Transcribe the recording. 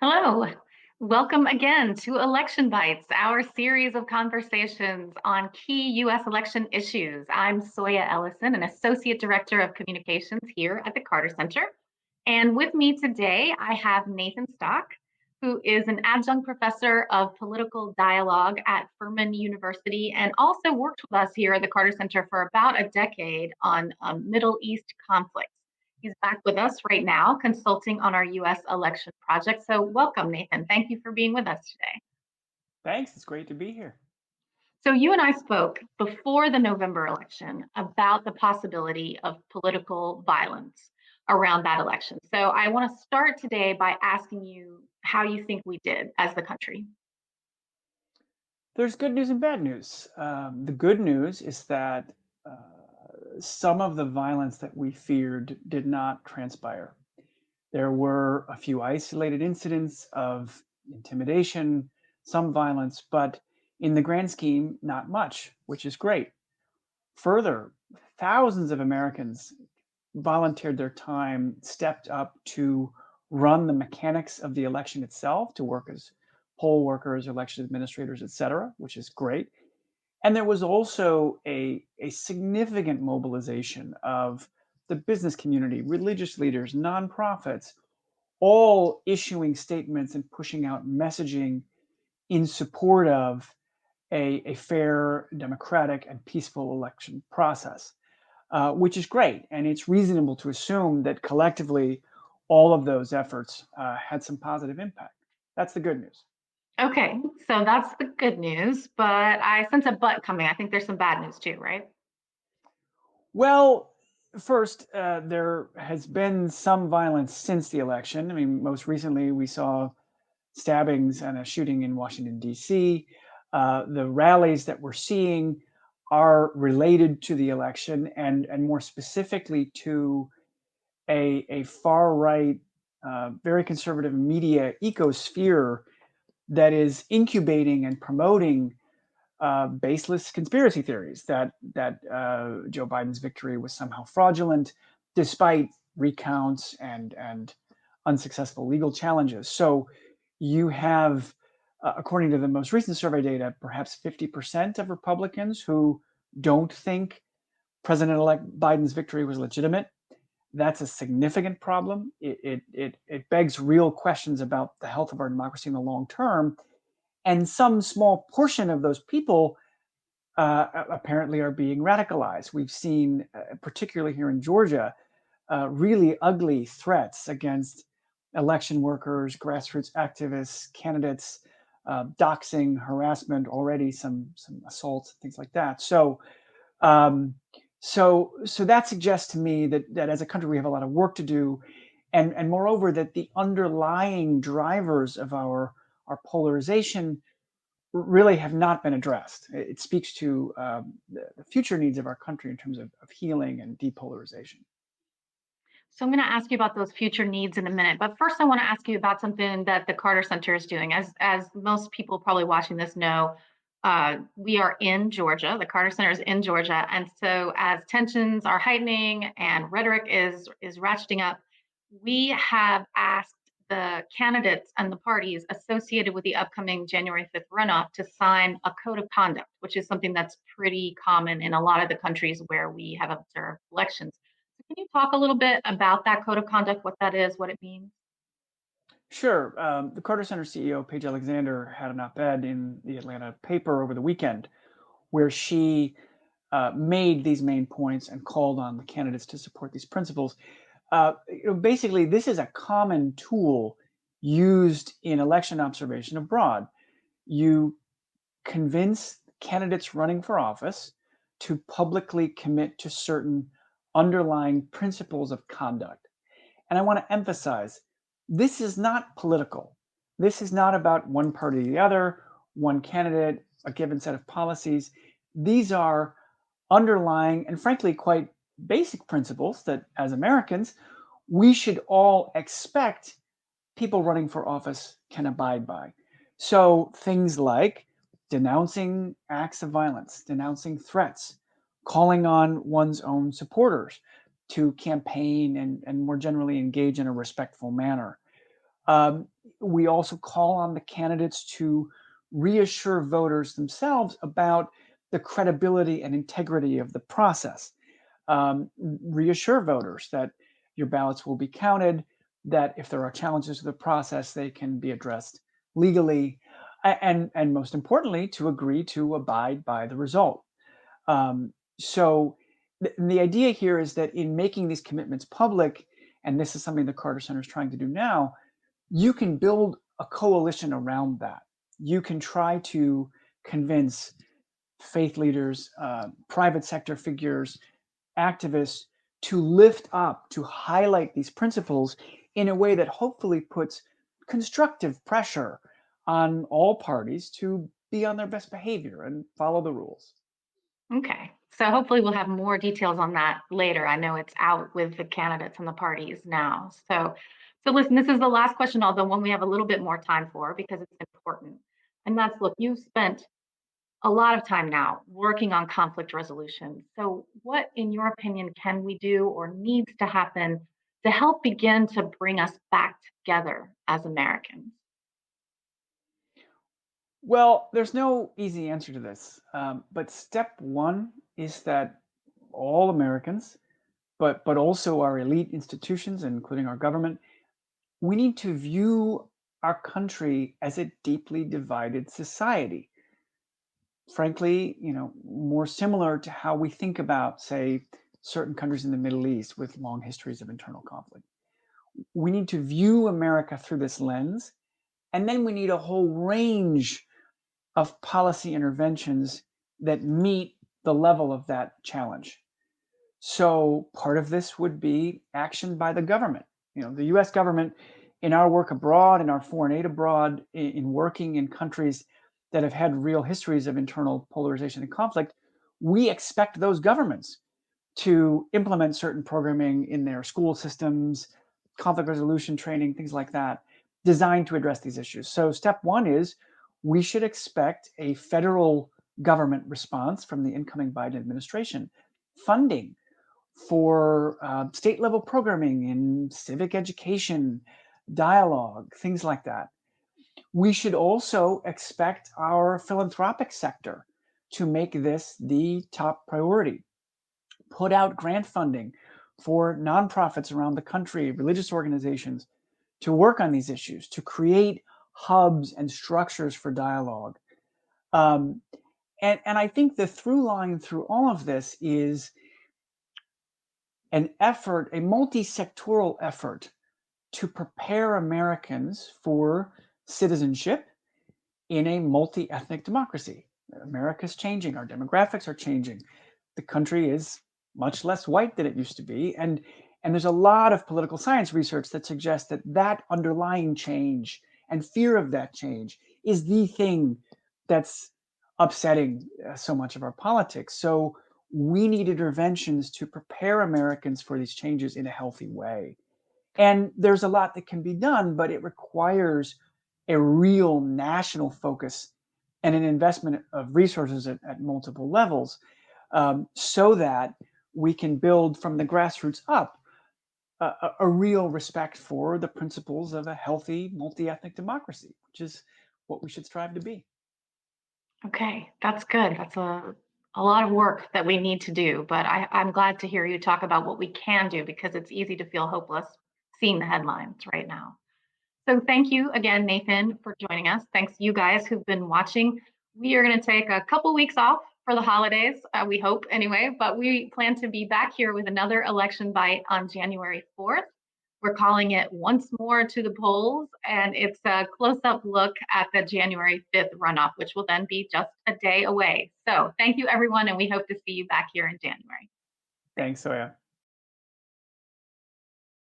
Hello. Welcome again to Election Bites, our series of conversations on key U.S. election issues. I'm Soya Ellison, an Associate Director of Communications here at the Carter Center. And with me today, I have Nathan Stock, who is an adjunct professor of political dialogue at Furman University and also worked with us here at the Carter Center for about a decade on Middle East conflicts. He's back with us right now, consulting on our U.S. election project. So, welcome, Nathan. Thank you for being with us today. Thanks. It's great to be here. So, you and I spoke before the November election about the possibility of political violence around that election. So, I want to start today by asking you how you think we did as the country. There's good news and bad news. The good news is that some of the violence that we feared did not transpire. There were a few isolated incidents of intimidation, some violence, but in the grand scheme, not much, which is great. Further, thousands of Americans volunteered their time, stepped up to run the mechanics of the election itself, to work as poll workers, election administrators, et cetera, which is great. And there was also a significant mobilization of the business community, religious leaders, nonprofits, all issuing statements and pushing out messaging in support of a fair, democratic, and peaceful election process, which is great. And it's reasonable to assume that collectively, all of those efforts had some positive impact. That's the good news. Okay, so that's the good news, but I sense a but coming. I think there's some bad news too, right? Well, first, there has been some violence since the election. I mean, most recently, we saw stabbings and a shooting in Washington, D.C. The rallies that we're seeing are related to the election and more specifically to a far right, very conservative media ecosphere that is incubating and promoting baseless conspiracy theories that Joe Biden's victory was somehow fraudulent, despite recounts and unsuccessful legal challenges. So you have, according to the most recent survey data, perhaps 50% of Republicans who don't think President-elect Biden's victory was legitimate. That's a significant problem. It begs real questions about the health of our democracy in the long term. And some small portion of those people apparently are being radicalized. We've seen, particularly here in Georgia, really ugly threats against election workers, grassroots activists, candidates, doxing, harassment, already some assaults, things like that. Um, so that suggests to me that as a country we have a lot of work to do, and moreover that the underlying drivers of our polarization really have not been addressed. It speaks to the future needs of our country in terms of healing and depolarization. So I'm going to ask you about those future needs in a minute, but first I want to ask you about something that the Carter Center is doing. As most people probably watching this know, we are in Georgia. The Carter Center is in Georgia, and so as tensions are heightening and rhetoric is ratcheting up, we have asked the candidates and the parties associated with the upcoming January 5th runoff to sign a code of conduct, which is something that's pretty common in a lot of the countries where we have observed elections. Can you talk a little bit about that code of conduct, what that is, what it means? Sure. The Carter Center CEO, Paige Alexander, had an op-ed in the Atlanta paper over the weekend where she made these main points and called on the candidates to support these principles. Basically, this is a common tool used in election observation abroad. You convince candidates running for office to publicly commit to certain underlying principles of conduct. And I want to emphasize this is not political. This is not about one party or the other, one candidate, a given set of policies. These are underlying and frankly quite basic principles that as Americans, we should all expect people running for office can abide by. So things like denouncing acts of violence, denouncing threats, calling on one's own supporters to campaign and more generally engage in a respectful manner. Um, we also call on the candidates to reassure voters themselves about the credibility and integrity of the process. Reassure voters that your ballots will be counted, that if there are challenges to the process, they can be addressed legally, and most importantly, to agree to abide by the result. So the idea here is that in making these commitments public, and this is something the Carter Center is trying to do now, you can build a coalition around that. You can try to convince faith leaders, private sector figures, activists to lift up, to highlight these principles in a way that hopefully puts constructive pressure on all parties to be on their best behavior and follow the rules. Okay. So hopefully we'll have more details on that later. I know it's out with the candidates and the parties now. So listen, this is the last question, although one we have a little bit more time for because it's important. And that's, look, you've spent a lot of time now working on conflict resolution. So what, in your opinion, can we do or needs to happen to help begin to bring us back together as Americans? Well, there's no easy answer to this, but step one is that all Americans, but also our elite institutions, including our government, we need to view our country as a deeply divided society. Frankly, more similar to how we think about, say, certain countries in the Middle East with long histories of internal conflict. We need to view America through this lens, and then we need a whole range of policy interventions that meet the level of that challenge. So part of this would be action by the government. The US government, in our work abroad, in our foreign aid abroad, in working in countries that have had real histories of internal polarization and conflict, we expect those governments to implement certain programming in their school systems, conflict resolution training, things like that, designed to address these issues. So step one is we should expect a federal government response from the incoming Biden administration, funding for state level programming in civic education, dialogue, things like that. We should also expect our philanthropic sector to make this the top priority. Put out grant funding for nonprofits around the country, religious organizations, to work on these issues, to create hubs and structures for dialogue. Um, and I think the through line through all of this is an effort, a multi-sectoral effort to prepare Americans for citizenship in a multi-ethnic democracy. America's changing, our demographics are changing. The country is much less white than it used to be. And there's a lot of political science research that suggests that underlying change and fear of that change is the thing that's upsetting so much of our politics. So we need interventions to prepare Americans for these changes in a healthy way. And there's a lot that can be done, but it requires a real national focus and an investment of resources at multiple levels, so that we can build from the grassroots up a real respect for the principles of a healthy multi-ethnic democracy, which is what we should strive to be. Okay, that's good. That's a lot of work that we need to do, but I'm glad to hear you talk about what we can do because it's easy to feel hopeless seeing the headlines right now. So thank you again, Nathan, for joining us. Thanks you guys who've been watching. We are going to take a couple weeks off for the holidays, we hope anyway, but we plan to be back here with another election bite on January 4th. We're calling it Once More to the Polls, and it's a close-up look at the January 5th runoff, which will then be just a day away. So thank you, everyone, and we hope to see you back here in January. Thanks, Soya.